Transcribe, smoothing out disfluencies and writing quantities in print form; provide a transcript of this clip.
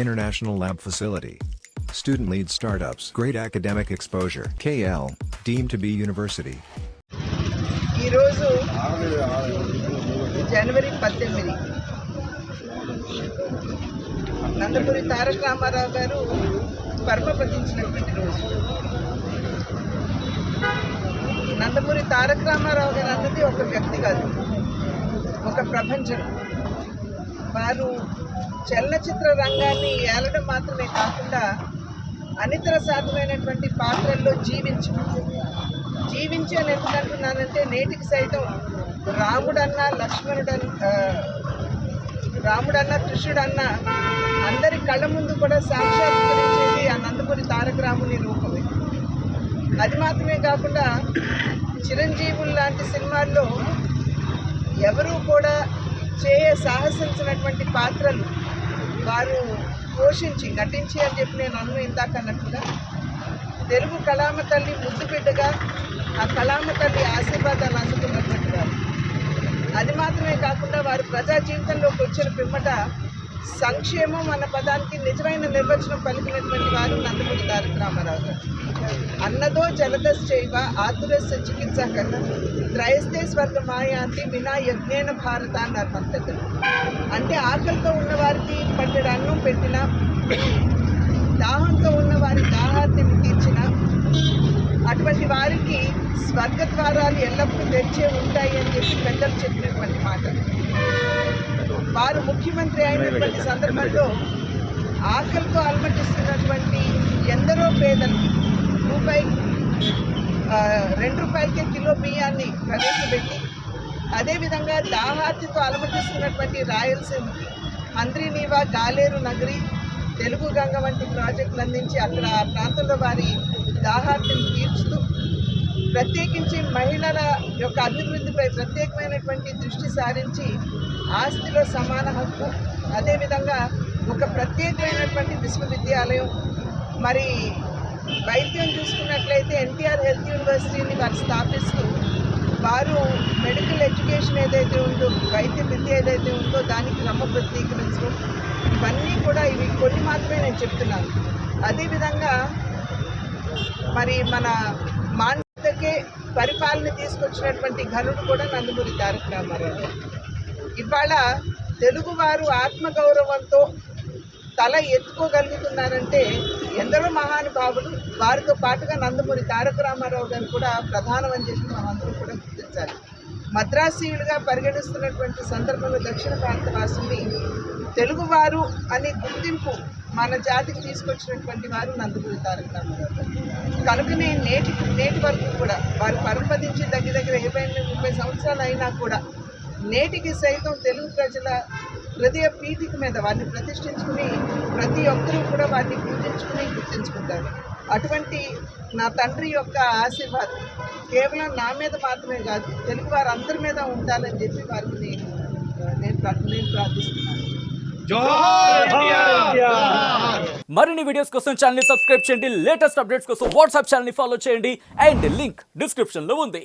International lab facility. Student-lead startups. Great academic exposure. KL, deemed to be university. ఈరోజు జనవరి 18 నందమూరి తారక రామారావు గారు పరమపదించినటువంటి రోజు. నందమూరి తారక రామారావు గారు అన్నది ఒక వ్యక్తి కాదు, ఒక ప్రపంచం. వారు చలనచిత్ర రంగాన్ని ఏలడం మాత్రమే కాకుండా అనితర సాధ్యమైనటువంటి పాత్రల్లో జీవించి అని ఎందుకంటున్నానంటే, నేటికి సైతం రాముడన్నా కృష్ణుడన్నా అందరి కళ్ళ ముందు కూడా సాక్షాత్కరించేది ఆ నందమూరి తారక రాముని రూపమే. అది మాత్రమే కాకుండా చిరంజీవులు లాంటి సినిమాల్లో ఎవరూ కూడా సాహసించినటువంటి పాత్రలు వారు పోషించి నటించి అని చెప్పి నేను ఇందాక అన్నట్టుగా తెలుగు కళామ తల్లి ముద్దు బిడ్డగా ఆ కళామ తల్లి ఆశీర్వాదాలు అందుకున్నటువంటిగా. అది మాత్రమే కాకుండా వారు ప్రజా జీవితంలోకి వచ్చిన పిమ్మట సంక్షేమం అన్న పదానికి నిజమైన నిర్వచనం పలికినటువంటి వారు నందమూరి తారక రామారావు గారు. అన్నదో జలదశ్చైవ ఆతురస్య చికిత్స కన్నా త్రయస్తే స్వర్గ మాయాంతి వినా యజ్ఞేన భారత అన్నారు మన పెద్దలు. అంటే ఆకలితో ఉన్నవారికి పట్టెడు అన్నం పెట్టినా, దాహంతో ఉన్న వారి దాహాన్ని తీర్చిన అటువంటి వారికి స్వర్గద్వారాలు ఎల్లప్పుడూ తెరిచే ఉంటాయి అని చెప్పి పెద్దలు చెప్పినటువంటి మాట. వారు ముఖ్యమంత్రి అయినటువంటి సందర్భంలో ఆకలితో అలమటిస్తున్నటువంటి ఎందరో పేదలకి ₹2 కిలో బియ్యాన్ని ప్రవేశపెట్టి, అదేవిధంగా దాహార్తితో అలమటిస్తున్నటువంటి రాయలసీమకి హంద్రీనీవా, గాలేరు నగరి, తెలుగు గంగ వంటి ప్రాజెక్టులు అందించి అక్కడ ఆ ప్రాంతంలో వారి దాహార్తిని తీర్చుతూ, ప్రత్యేకించి మహిళల యొక్క అభివృద్ధిపై ప్రత్యేకమైనటువంటి దృష్టి సారించి ఆస్తిలో సమాన హక్కు, అదేవిధంగా ఒక ప్రత్యేకమైనటువంటి విశ్వవిద్యాలయం, మరి వైద్యం చూసుకున్నట్లయితే ఎన్టీఆర్ హెల్త్ యూనివర్సిటీని వారు స్థాపిస్తూ వారు మెడికల్ ఎడ్యుకేషన్ ఏదైతే ఉందో, వైద్య విద్య ఏదైతే ఉందో దానికి క్రమబద్ధీకరించడం, ఇవన్నీ కూడా ఇవి కొన్ని మాత్రమే నేను చెప్తున్నాను. అదేవిధంగా మరి మన మానవతకే పరిపాలన తీసుకొచ్చినటువంటి ఘనుడు కూడా నందమూరి తారక రామారావు. ఇవాళ తెలుగువారు ఆత్మగౌరవంతో తల ఎత్తుకోగలుగుతున్నారంటే ఎందరో మహానుభావులు, వారితో పాటుగా నందమూరి తారక రామారావు గారు కూడా ప్రధానం అని చెప్పి మనందరూ కూడా గుర్తించాలి. మద్రాసీయులుగా పరిగణిస్తున్నటువంటి సందర్భంలో దక్షిణ ప్రాంత వాసుల్ని తెలుగువారు అనే గుర్తింపు మన జాతికి తీసుకొచ్చినటువంటి వారు నందమూరి తారక రామారావు గారు. కనుకనే నేటి వరకు కూడా వారు పరపదించి దగ్గర 20-30 సంవత్సరాలు అయినా కూడా నేటికి సైతం తెలుగు ప్రజల హృదయ పీఠిక మీద వారిని ప్రతిష్ఠించుకుని ప్రతి ఒక్కరూ కూడా వారిని పూజించుకుని గుర్తించుకుంటారు. అటువంటి నా తండ్రి యొక్క ఆశీర్వాదం కేవలం నా మీద మాత్రమే కాదు, తెలుగు వారందరి మీద ఉండాలని చెప్పి వారిని నేను ప్రార్థిస్తున్నాను. మరిన్ని వీడియోస్ కోసం ఛానల్ ని సబ్స్క్రైబ్ చేయండి. లేటెస్ట్ అప్డేట్స్ కోసం వాట్సాప్ ఛానల్ ని ఫాలో చేయండి. అండ్ లింక్ డిస్క్రిప్షన్ లో ఉంది.